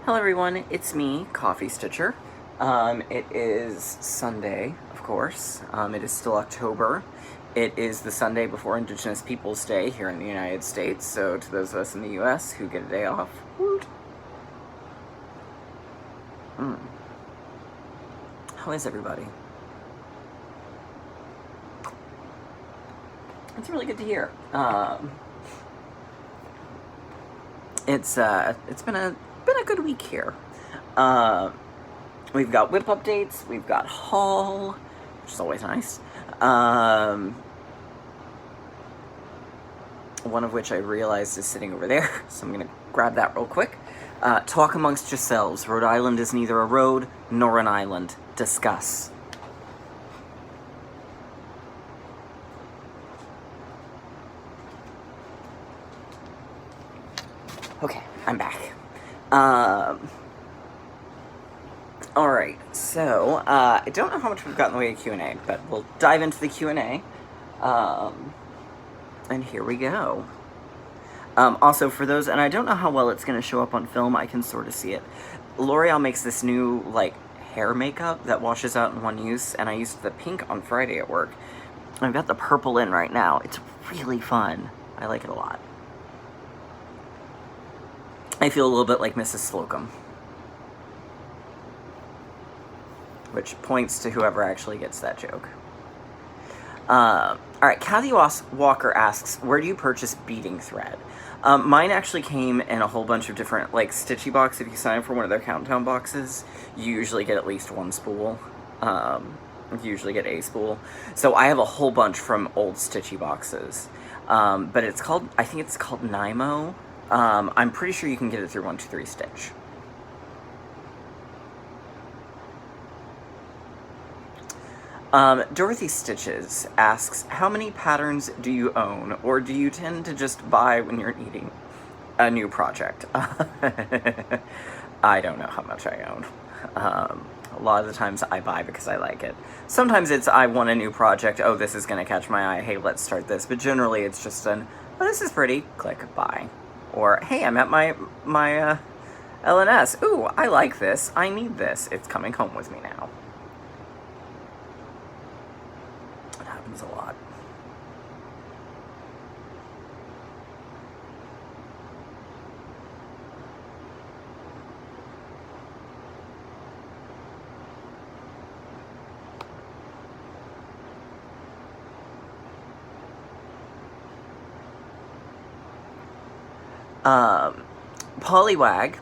Hello everyone, it's me, Coffee Stitcher. It is Sunday, of course. It is still October. It is the Sunday before Indigenous Peoples Day here in the United States, so to those of us in the US who get a day off, woot! How is everybody? It's really good to hear. It's been a good week here. We've got whip updates, we've got haul, which is always nice. One of which I realized is sitting over there, so I'm gonna grab that real quick. Talk amongst yourselves. Rhode Island is neither a road nor an island. Discuss. Okay, I'm back. Alright, so, I don't know how much we've got in the way of Q&A, but we'll dive into the Q&A. And here we go. Also, for those, and I don't know how well it's going to show up on film, I can sort of see it. L'Oreal makes this new, hair makeup that washes out in one use, and I used the pink on Friday at work. I've got the purple in right now. It's really fun. I like it a lot. I feel a little bit like Mrs. Slocum. Which points to whoever actually gets that joke. Alright, Kathy Walker asks, where do you purchase beading thread? Mine actually came in a whole bunch of different, Stitchy box. If you sign up for one of their countdown boxes, you usually get at least one spool. You usually get a spool. So I have a whole bunch from old Stitchy boxes. But it's called, I think it's called Nymo. I'm pretty sure you can get it through 123 Stitch. Dorothy Stitches asks, how many patterns do you own, or do you tend to just buy when you're needing a new project? I don't know how much I own. A lot of the times I buy because I like it. Sometimes it's, I want a new project, oh, this is going to catch my eye, hey, let's start this. But generally it's just oh, this is pretty, click, buy. Or, hey, I'm at my LNS, ooh, I like this, I need this, it's coming home with me now. A lot. Pollywag,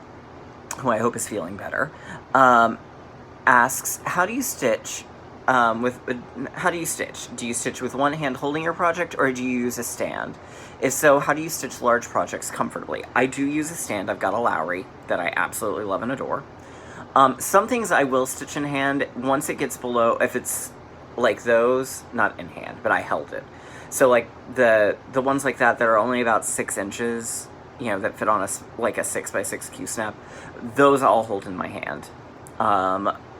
who I hope is feeling better, asks, how do you stitch? How do you stitch? Do you stitch with one hand holding your project, or do you use a stand? If so, how do you stitch large projects comfortably? I do use a stand. I've got a Lowry that I absolutely love and adore. Some things I will stitch in hand. Once it gets below, if it's like those, not in hand, but I held it. So the ones like that are only about 6 inches, you know, that fit on a 6x6 Q-snap, those I'll hold in my hand.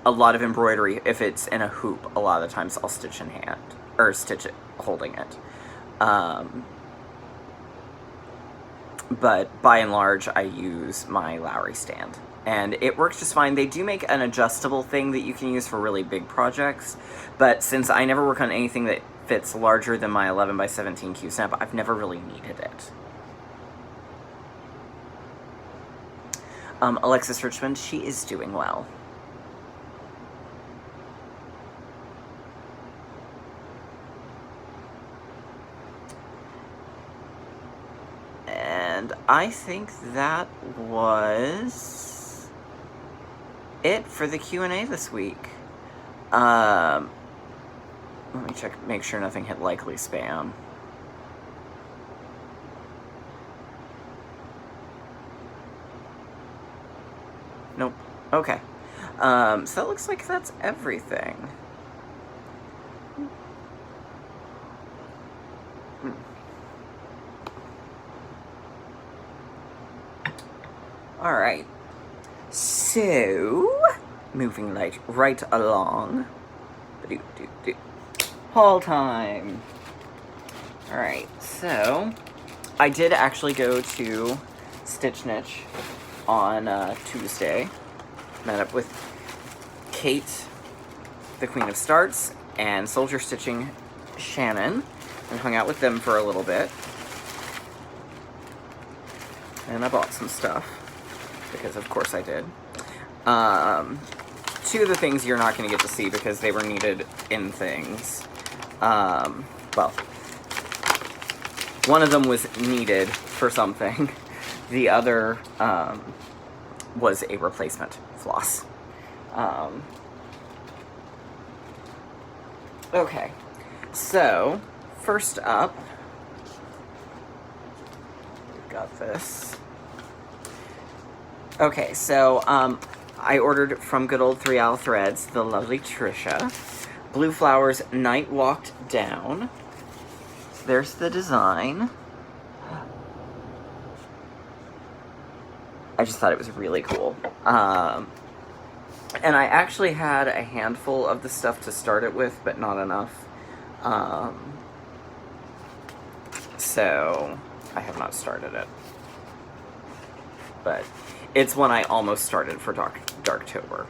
A lot of embroidery, if it's in a hoop, a lot of the times I'll stitch in hand, or stitch it holding it. But by and large, I use my Lowry stand. And it works just fine. They do make an adjustable thing that you can use for really big projects, but since I never work on anything that fits larger than my 11x17 Q-snap, I've never really needed it. Alexis Richmond, she is doing well. And I think that was it for the Q&A this week. Let me check, make sure nothing hit likely spam. Nope. Okay. So that looks like that's everything. Alright, so, moving right along. Haul time. Alright, so, I did actually go to Stitch Niche on Tuesday. Met up with Kate, the Queen of Starts, and Soldier Stitching Shannon, and hung out with them for a little bit. And I bought some stuff, because of course I did. Two of the things you're not going to get to see because they were needed in things. Well, one of them was needed for something. The other was a replacement floss. Okay, so first up, we've got this. Okay, so I ordered from good old 3 Owl Threads, the lovely Trisha, Blue Flowers Night Walked Down. There's the design. I just thought it was really cool. And I actually had a handful of the stuff to start it with, but not enough. So I have not started it. But it's one I almost started for Darktober.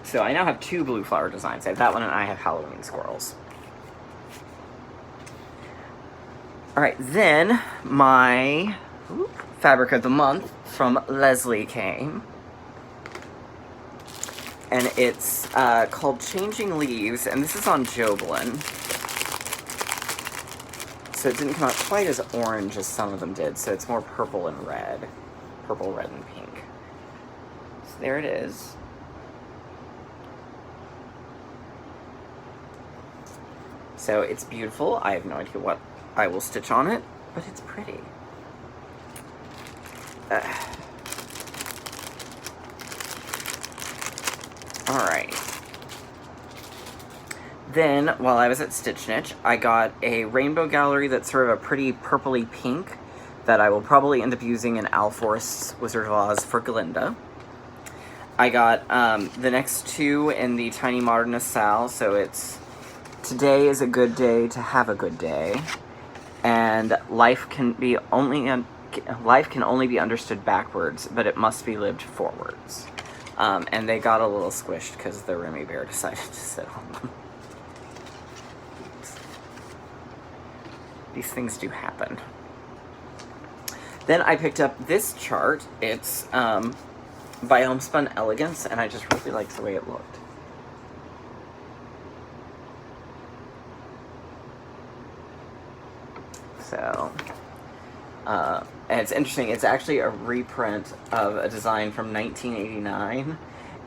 So I now have 2 blue flower designs. I have that one and I have Halloween squirrels. Alright, then my fabric of the month from Leslie came. And it's called Changing Leaves, and this is on Joblin. So it didn't come out quite as orange as some of them did, so it's more purple and red. Purple, red, and pink. So there it is. So it's beautiful. I have no idea what I will stitch on it, but it's pretty. Alright. Then, while I was at Stitch Niche, I got a rainbow gallery that's sort of a pretty purpley pink that I will probably end up using in Owl Forest's Wizard of Oz for Glinda. I got the next 2 in the Tiny Modernist Sal, so it's Today is a Good Day to Have a Good Day, and life can only be understood backwards, but it must be lived forwards. And they got a little squished because the Remy Bear decided to sit on them. These things do happen. Then I picked up this chart. It's by Homespun Elegance, and I just really liked the way it looked. So, and it's interesting, it's actually a reprint of a design from 1989,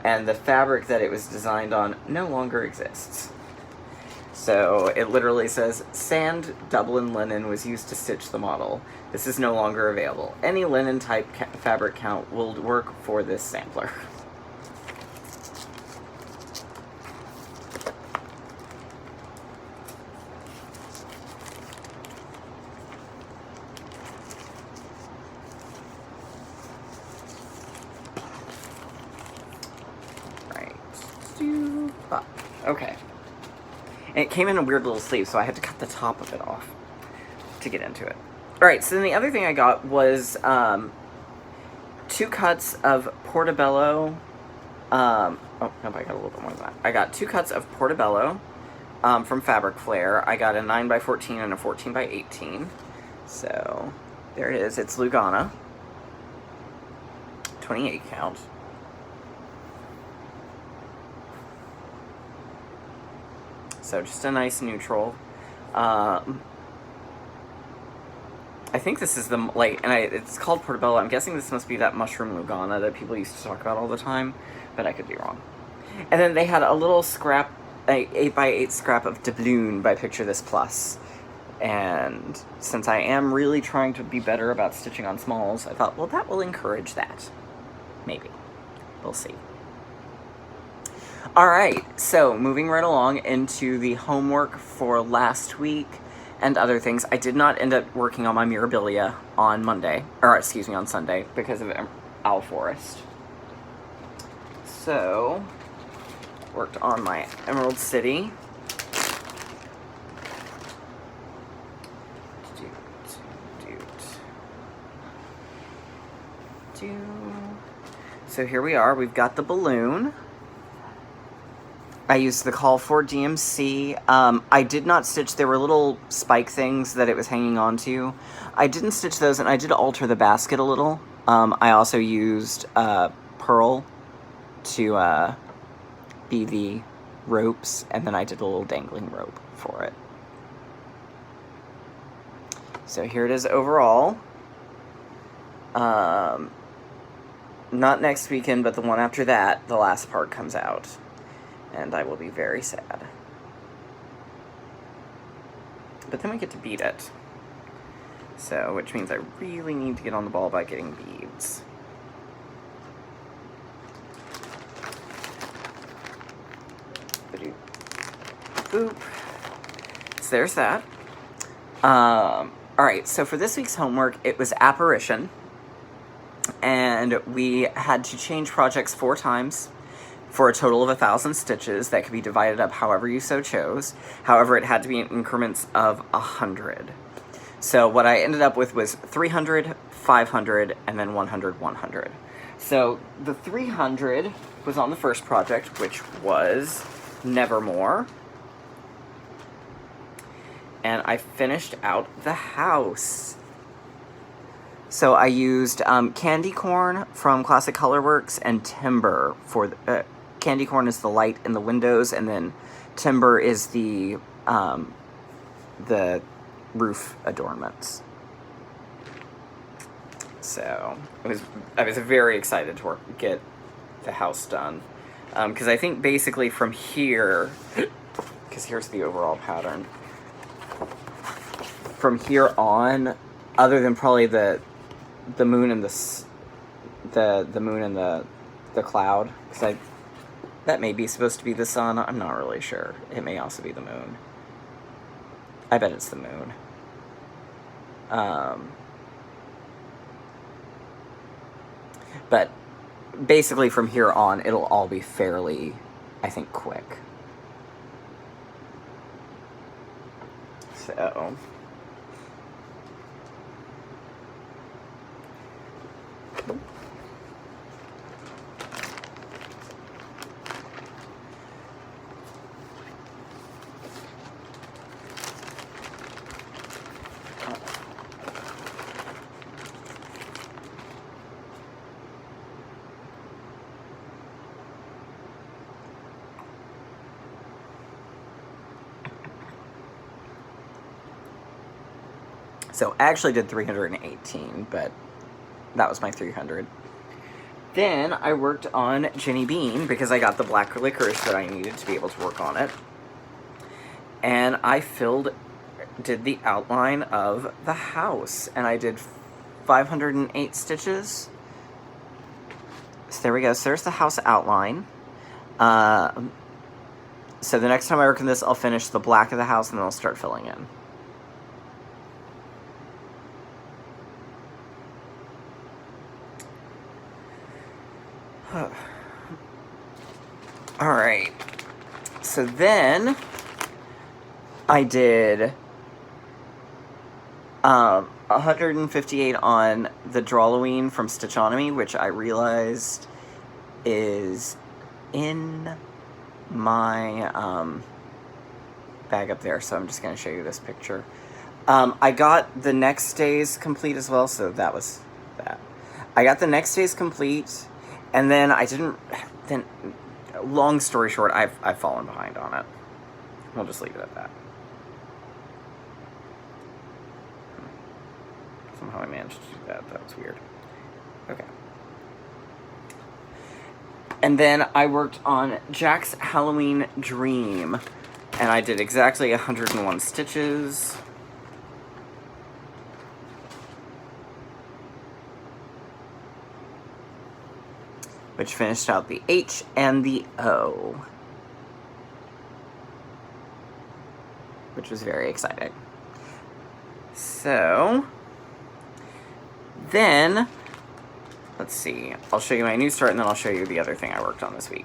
and the fabric that it was designed on no longer exists. So it literally says, sand Dublin linen was used to stitch the model. This is no longer available. Any linen type fabric count will work for this sampler. Okay. And it came in a weird little sleeve, so I had to cut the top of it off to get into it. Alright, so then the other thing I got was 2 cuts of Portobello. Oh, no, I got a little bit more than that. I got 2 cuts of Portobello from Fabric Flair. I got a 9x14 and a 14x18. So, there it is. It's Lugana. 28 count. So just a nice neutral. I think this is the, like, and it's called Portobello. I'm guessing this must be that mushroom Lugana that people used to talk about all the time, but I could be wrong. And then they had a little scrap, a 8x8 scrap of doubloon by Picture This Plus. And since I am really trying to be better about stitching on smalls, I thought, well, that will encourage that. Maybe. We'll see. Alright, so moving right along into the homework for last week and other things. I did not end up working on my Mirabilia on Monday, or excuse me, on Sunday, because of Owl Forest. So, worked on my Emerald City. So here we are. We've got the balloon. I used the Call for DMC. I did not stitch. There were little spike things that it was hanging on to. I didn't stitch those, and I did alter the basket a little. I also used pearl to be the ropes, and then I did a little dangling rope for it. So here it is overall. Not next weekend, but the one after that, the last part comes out. And I will be very sad. But then we get to bead it. So, which means I really need to get on the ball by getting beads. Boop. So there's that. Alright, so for this week's homework, it was Apparition. And we had to change projects 4 times for a total of 1,000 stitches that could be divided up however you so chose. However, it had to be in increments of 100. So what I ended up with was 300, 500, and then 100, 100. So the 300 was on the first project, which was Nevermore. And I finished out the house. So I used candy corn from Classic Colorworks and timber for the... candy corn is the light in the windows, and then timber is the roof adornments. So I was very excited to get the house done, because I think basically from here, because here's the overall pattern. From here on, other than probably the moon and the moon and the cloud, because that may be supposed to be the sun. I'm not really sure. It may also be the moon. I bet it's the moon. But basically from here on, it'll all be fairly, I think, quick. So... So I actually did 318, but that was my 300. Then I worked on Jenny Bean because I got the black licorice that I needed to be able to work on it. And I did the outline of the house, and I did 508 stitches. So there we go. So there's the house outline. So the next time I work on this, I'll finish the black of the house, and then I'll start filling in. Alright, so then I did 158 on the Drawloween from Stitchonomy, which I realized is in my bag up there, so I'm just going to show you this picture. I got the next days complete as well, so that was that. I got the next days complete, and then long story short, I've fallen behind on it. We'll just leave it at that. Somehow I managed to do that. That was weird. Okay. And then I worked on Jack's Halloween Dream, and I did exactly 101 stitches. Which finished out the H and the O. Which was very exciting. So, then, let's see. I'll show you my new start, and then I'll show you the other thing I worked on this week.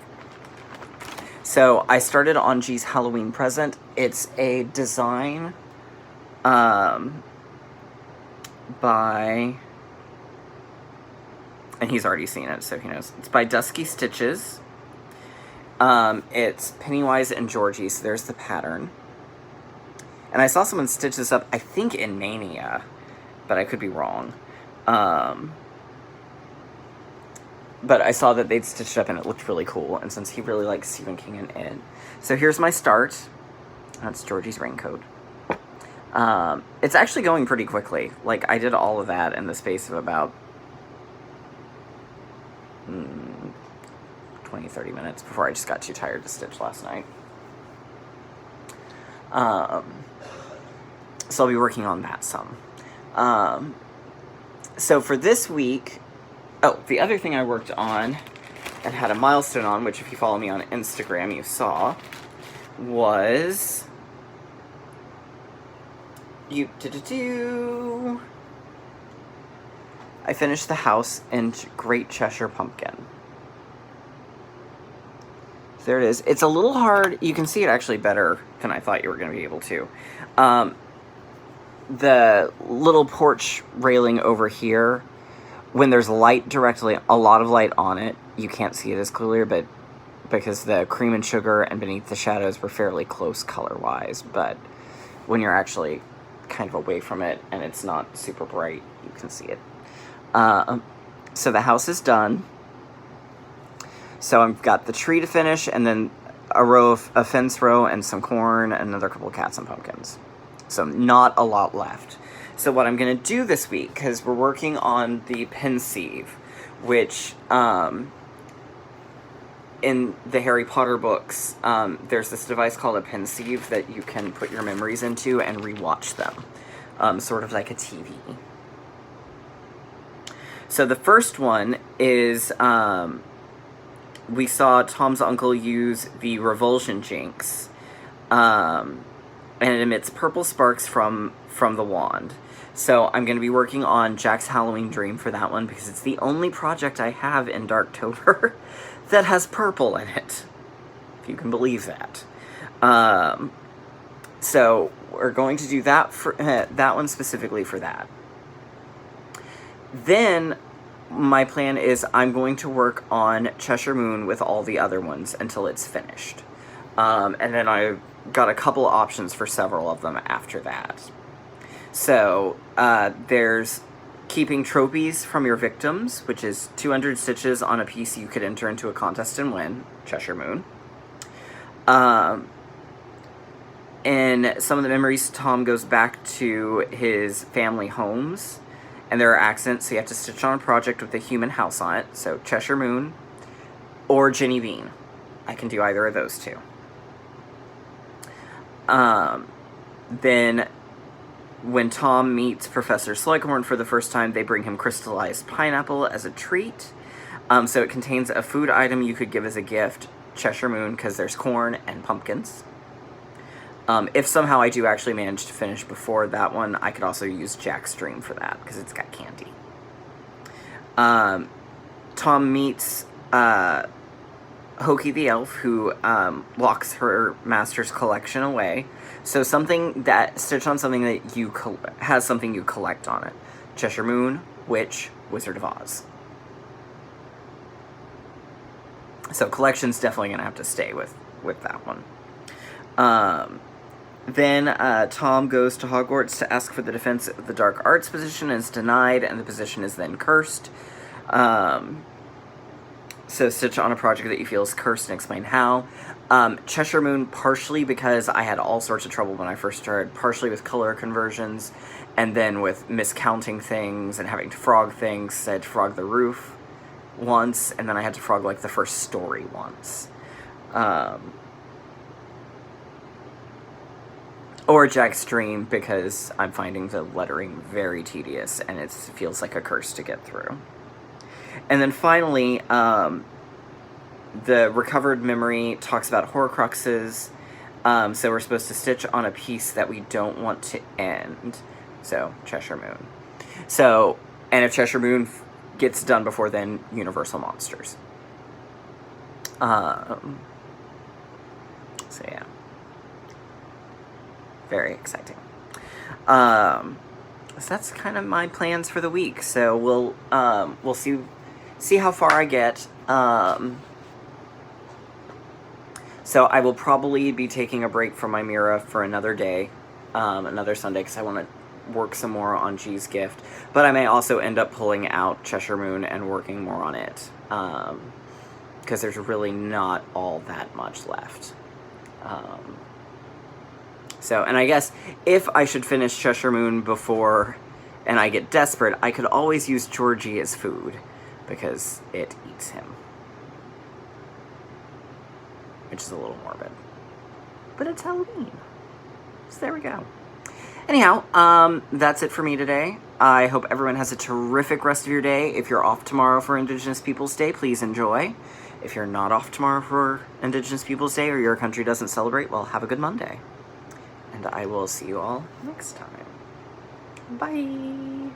So, I started on G's Halloween Present. It's a design by and he's already seen it, so he knows. It's by Dusky Stitches. It's Pennywise and Georgie, so there's the pattern. And I saw someone stitch this up, I think in Mania, but I could be wrong. But I saw that they'd stitched it up and it looked really cool, and since he really likes Stephen King and It. So here's my start. That's Georgie's raincoat. It's actually going pretty quickly. Like, I did all of that in the space of about 20-30 minutes before I just got too tired to stitch last night. So I'll be working on that some. So for this week, the other thing I worked on and had a milestone on, which if you follow me on Instagram you saw, was I finished the house in Great Cheshire Pumpkin. There it is. It's a little hard. You can see it actually better than I thought you were going to be able to. The little porch railing over here, when there's light directly, a lot of light on it, you can't see it as clearly, but because the cream and sugar and beneath the shadows were fairly close color-wise, but when you're actually kind of away from it and it's not super bright, you can see it. So the house is done. So I've got the tree to finish, and then a fence row, and some corn, and another couple of cats and pumpkins. So not a lot left. So what I'm going to do this week, because we're working on the pensieve, which in the Harry Potter books, there's this device called a pensieve that you can put your memories into and rewatch them, sort of like a TV. So the first one is, we saw Tom's uncle use the Revulsion Jinx, and it emits purple sparks from the wand. So I'm going to be working on Jack's Halloween Dream for that one, because it's the only project I have in Darktober that has purple in it, if you can believe that. So we're going to do that for that one specifically for that. Then my plan is I'm going to work on Cheshire Moon with all the other ones until it's finished. And then I've got a couple options for several of them after that. So there's keeping trophies from your victims, which is 200 stitches on a piece you could enter into a contest and win, Cheshire Moon. In some of the memories, Tom goes back to his family homes, and there are accidents, so you have to stitch on a project with a human house on it, so Cheshire Moon, or Ginny Bean. I can do either of those two. Then, when Tom meets Professor Slughorn for the first time, they bring him crystallized pineapple as a treat. So it contains a food item you could give as a gift, Cheshire Moon, because there's corn and pumpkins. If somehow I do actually manage to finish before that one, I could also use Jack's Dream for that, because it's got candy. Tom meets Hokey the Elf, who locks her master's collection away. So something that, stitch on something that you has something you collect on it. Cheshire Moon, Witch, Wizard of Oz. So collection's definitely going to have to stay with that one. Then Tom goes to Hogwarts to ask for the defense of the Dark Arts position, and is denied, and the position is then cursed. So stitch on a project that you feel is cursed and explain how. Cheshire Moon, partially because I had all sorts of trouble when I first started, partially with color conversions, and then with miscounting things and having to frog things. I had to frog the roof once, and then I had to frog, like, the first story once. Or Jack's Dream, because I'm finding the lettering very tedious, and it feels like a curse to get through. And then finally, the recovered memory talks about Horcruxes, so we're supposed to stitch on a piece that we don't want to end. So, Cheshire Moon. So, and if Cheshire Moon gets done before then, Universal Monsters. So yeah. Very exciting. So that's kind of my plans for the week. So we'll see see how far I get. So I will probably be taking a break from my Mira for another day, another Sunday, because I want to work some more on G's Gift. But I may also end up pulling out Cheshire Moon and working more on it, because there's really not all that much left. And I guess if I should finish Cheshire Moon before and I get desperate, I could always use Georgie as food, because it eats him. Which is a little morbid. But it's Halloween. So there we go. Anyhow, that's it for me today. I hope everyone has a terrific rest of your day. If you're off tomorrow for Indigenous Peoples Day, please enjoy. If you're not off tomorrow for Indigenous Peoples Day or your country doesn't celebrate, well, have a good Monday. And I will see you all next time. Bye.